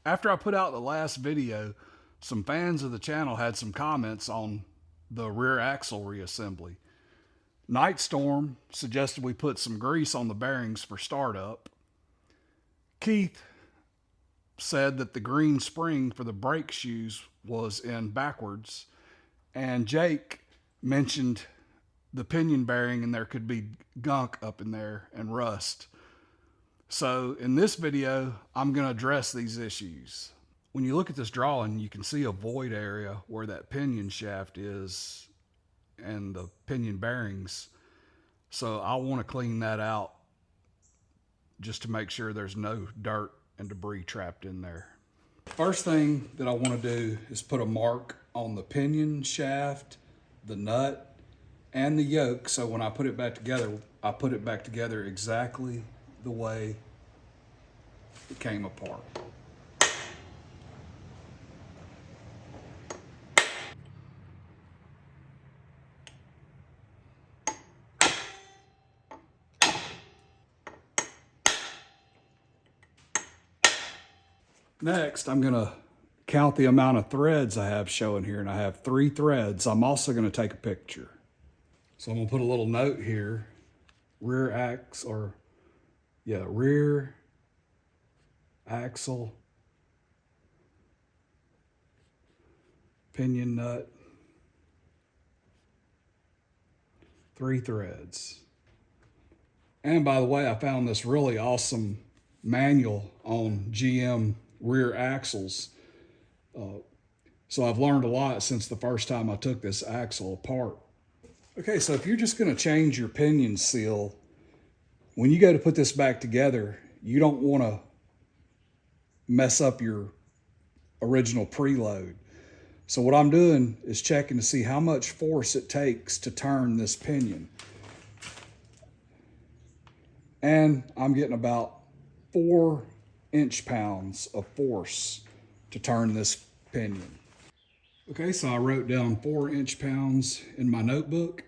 After I put out the last video, some fans of the channel had some comments on the rear axle reassembly. Nightstorm suggested we put some grease on the bearings for startup. Keith said that the green spring for the brake shoes was in backwards. And Jake mentioned the pinion bearing and there could be gunk up in there and rust. So in this video, I'm going to address these issues. When you look at this drawing, you can see a void area where that pinion shaft is and the pinion bearings. So I want to clean that out just to make sure there's no dirt and debris trapped in there. First thing that I want to do is put a mark on the pinion shaft, the nut, and the yoke, so when I put it back together, I put it back together exactly the way it came apart. Next, I'm going to count the amount of threads I have showing here, and I have 3 threads. I'm also going to take a picture. So I'm going to put a little note here, rear axle, pinion nut, 3 threads. And by the way, I found this really awesome manual on GM rear axles. So I've learned a lot since the first time I took this axle apart. Okay, so if you're just going to change your pinion seal, when you go to put this back together, you don't want to mess up your original preload. So what I'm doing is checking to see how much force it takes to turn this pinion. And I'm getting about 4 inch-pounds of force to turn this pinion. Okay, so I wrote down 4 inch-pounds in my notebook,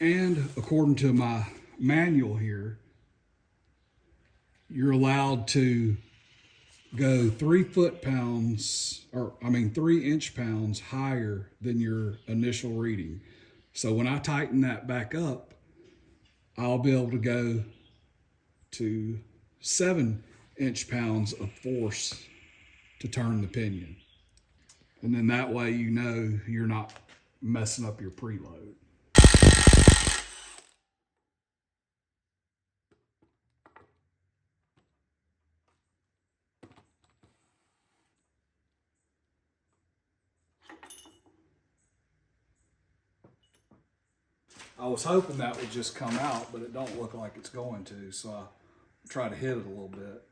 and according to my manual here, you're allowed to go 3 inch-pounds higher than your initial reading. So when I tighten that back up, I'll be able to go to 7 inch-pounds of force to turn the pinion. And then that way you know you're not messing up your preload. I was hoping that would just come out, but it don't look like it's going to, so I'll try to hit it a little bit.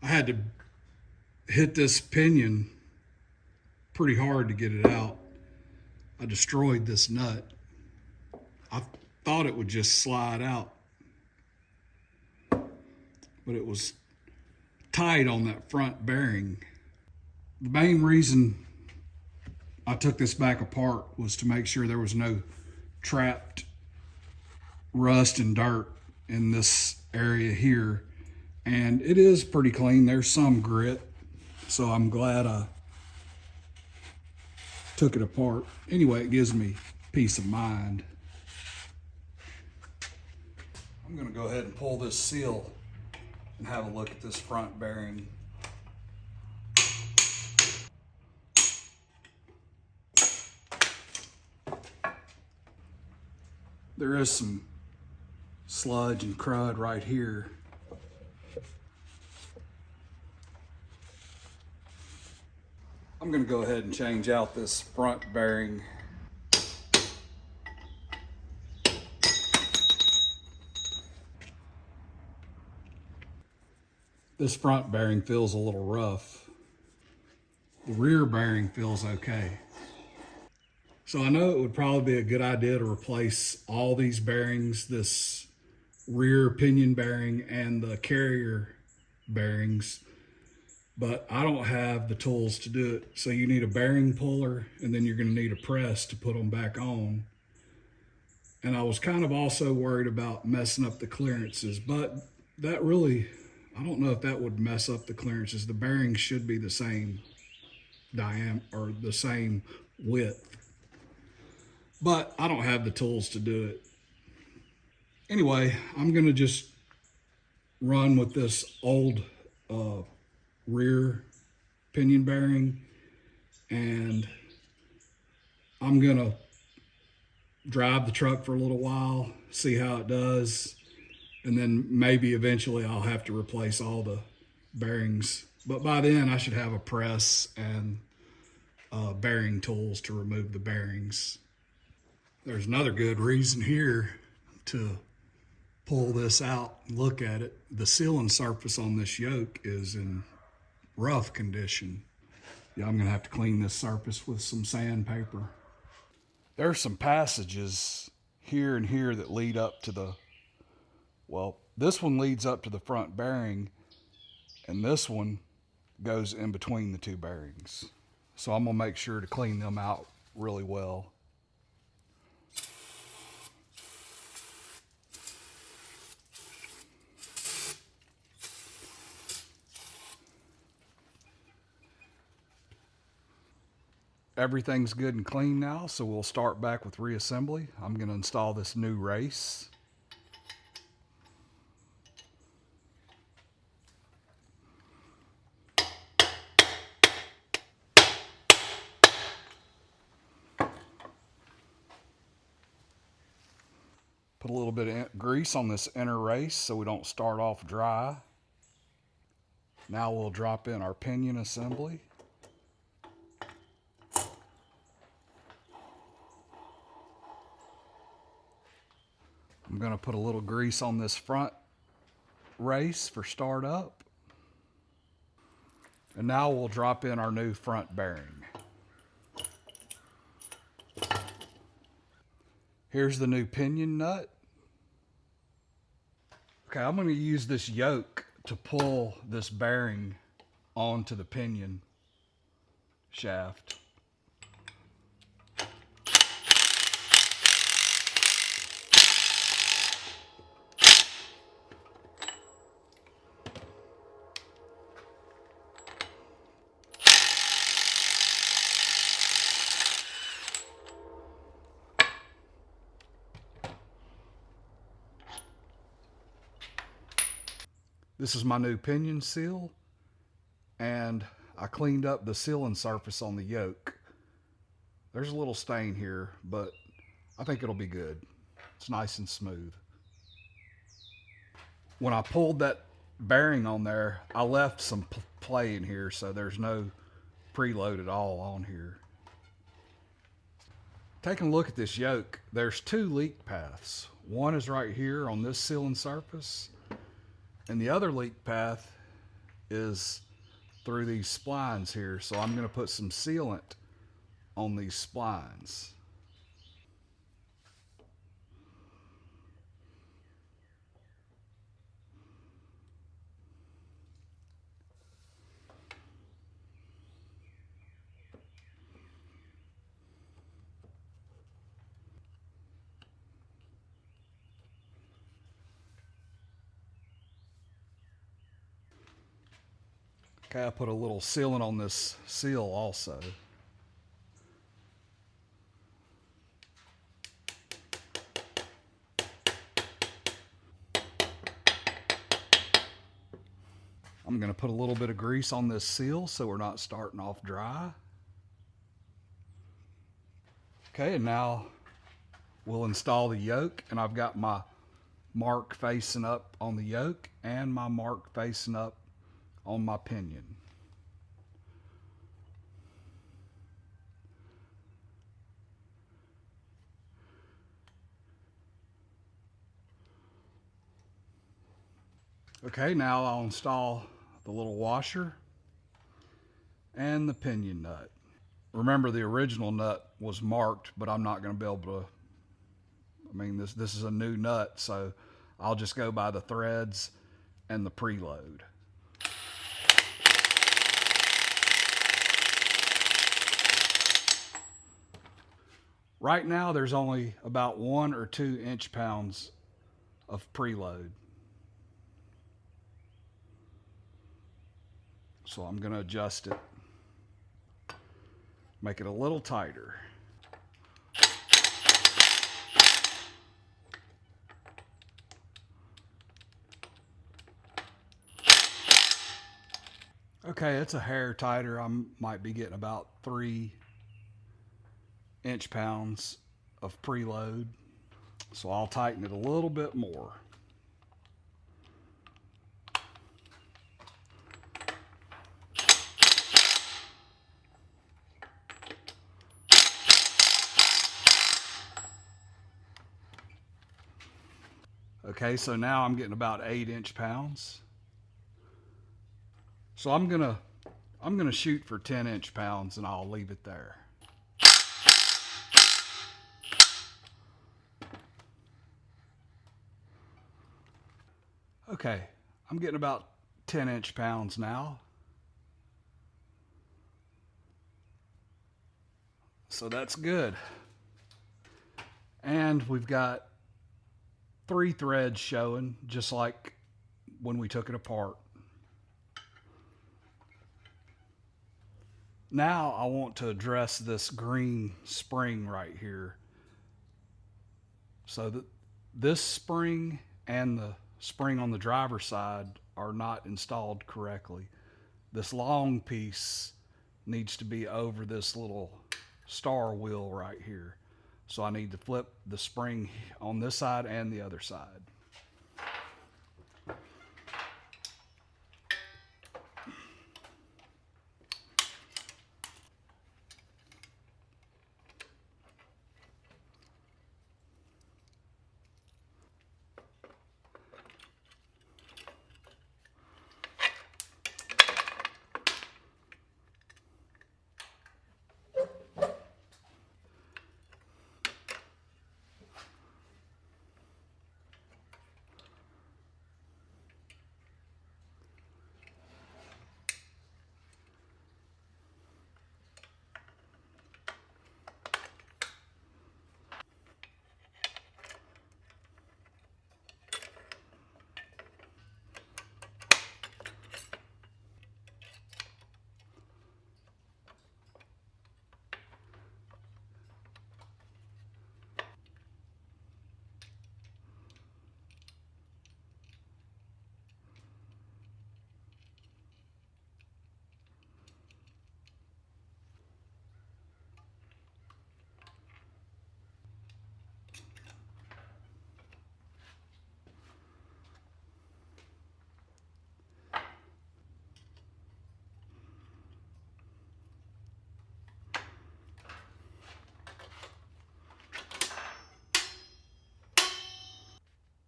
I had to hit this pinion pretty hard to get it out. I destroyed this nut. I thought it would just slide out, but it was tight on that front bearing. The main reason I took this back apart was to make sure there was no trapped rust and dirt in this area here. And it is pretty clean. There's some grit, so I'm glad I took it apart. Anyway, it gives me peace of mind. I'm gonna go ahead and pull this seal and have a look at this front bearing. There is some sludge and crud right here. I'm going to go ahead and change out this front bearing. This front bearing feels a little rough. The rear bearing feels okay. So I know it would probably be a good idea to replace all these bearings, this rear pinion bearing and the carrier bearings. but I don't have the tools to do it. So you need a bearing puller, and then you're going to need a press to put them back on. And I was kind of also worried about messing up the clearances, but that really, I don't know if that would mess up the clearances. The bearings should be the same diameter or the same width, but I don't have the tools to do it. Anyway, I'm going to just run with this old rear pinion bearing, and I'm going to drive the truck for a little while, see how it does, and then maybe eventually I'll have to replace all the bearings. But by then I should have a press and bearing tools to remove the bearings. There's another good reason here to pull this out and look at it. The sealing surface on this yoke is in rough condition. Yeah, I'm gonna have to clean this surface with some sandpaper. There's some passages here and here that lead up to the, well, this one leads up to the front bearing, and this one goes in between the two bearings. So I'm gonna make sure to clean them out really well. Everything's good and clean now, so we'll start back with reassembly. I'm going to install this new race. Put a little bit of grease on this inner race so we don't start off dry. Now we'll drop in our pinion assembly. I'm going to put a little grease on this front race for startup. And now we'll drop in our new front bearing. Here's the new pinion nut. Okay, I'm going to use this yoke to pull this bearing onto the pinion shaft. This is my new pinion seal, and I cleaned up the sealing surface on the yoke. There's a little stain here, but I think it'll be good. It's nice and smooth. When I pulled that bearing on there, I left some play in here, so there's no preload at all on here. Taking a look at this yoke, there's two leak paths. One is right here on this sealing surface, and the other leak path is through these splines here. So I'm going to put some sealant on these splines. Okay, I put a little sealant on this seal also. I'm going to put a little bit of grease on this seal so we're not starting off dry. Okay, and now we'll install the yoke, and I've got my mark facing up on the yoke and my mark facing up on my pinion. Okay, now I'll install the little washer and the pinion nut. Remember, the original nut was marked, but I'm not going to be able to, I mean, this is a new nut, so I'll just go by the threads and the preload. Right now, there's only about 1 or 2 inch-pounds of preload. So I'm going to adjust it, make it a little tighter. Okay, it's a hair tighter. I might be getting about 3 inch-pounds of preload. So I'll tighten it a little bit more. Okay, so now I'm getting about 8 inch-pounds. So I'm gonna shoot for 10 inch-pounds and I'll leave it there. Okay, I'm getting about 10 inch-pounds now. So that's good. And we've got 3 threads showing, just like when we took it apart. Now I want to address this green spring right here. So this spring and the spring on the driver's side are not installed correctly. This long piece needs to be over this little star wheel right here. So I need to flip the spring on this side and the other side.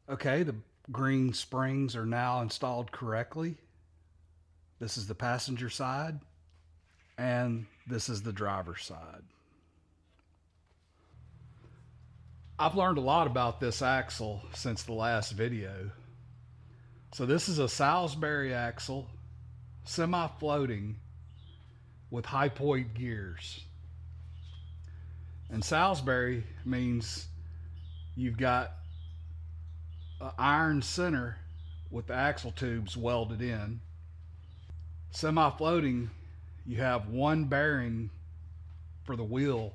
Okay, the green springs are now installed correctly. This is the passenger side, and this is the driver's side. I've learned a lot about this axle since the last video. So this is a Salisbury axle, semi-floating with hypoid gears. And Salisbury means you've got an iron center with the axle tubes welded in. Semi-floating, you have one bearing for the wheel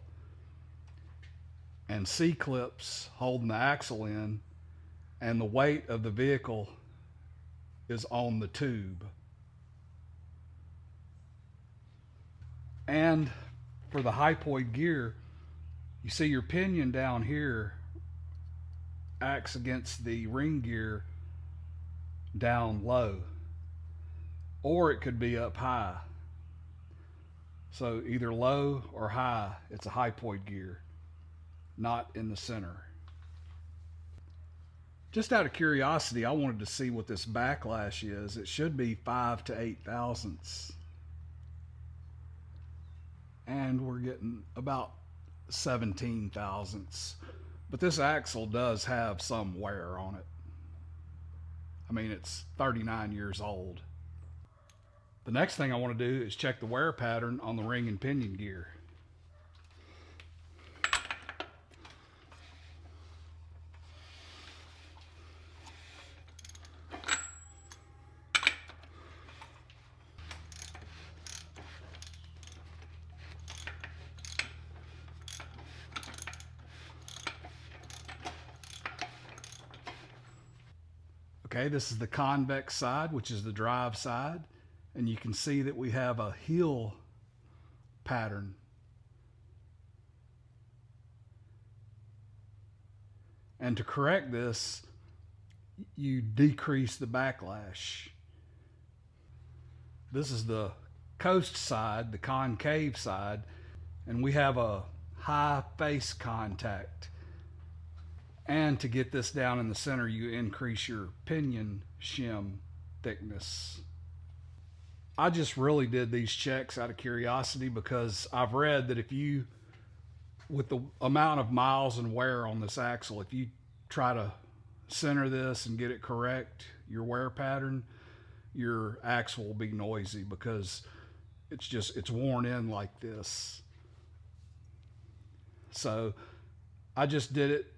and C-clips holding the axle in, and the weight of the vehicle is on the tube. And for the hypoid gear, you see your pinion down here acts against the ring gear down low, or it could be up high. So either low or high, it's a hypoid gear, not in the center. Just out of curiosity, I wanted to see what this backlash is. It should be 5 to 8 thousandths. And we're getting about 17 thousandths. But this axle does have some wear on it. I mean, it's 39 years old. The next thing I want to do is check the wear pattern on the ring and pinion gear. Okay, this is the convex side, which is the drive side. And you can see that we have a heel pattern. And to correct this, you decrease the backlash. This is the coast side, the concave side, and we have a high face contact. And to get this down in the center, you increase your pinion shim thickness. I just really did these checks out of curiosity because I've read that if you, with the amount of miles and wear on this axle, if you try to center this and get it correct, your wear pattern, your axle will be noisy because it's worn in like this. So I just did it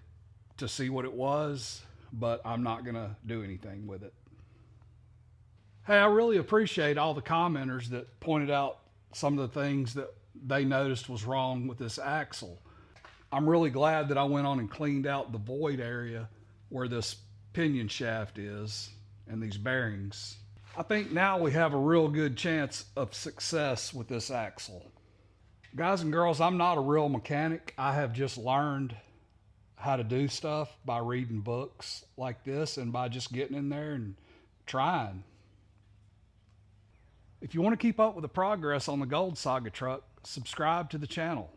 to see what it was, but I'm not gonna do anything with it. Hey, I really appreciate all the commenters that pointed out some of the things that they noticed was wrong with this axle. I'm really glad that I went on and cleaned out the void area where this pinion shaft is and these bearings. I think now we have a real good chance of success with this axle. Guys and girls, I'm not a real mechanic. I have just learned how to do stuff by reading books like this and by just getting in there and trying. If you want to keep up with the progress on the Gold Saga truck, subscribe to the channel.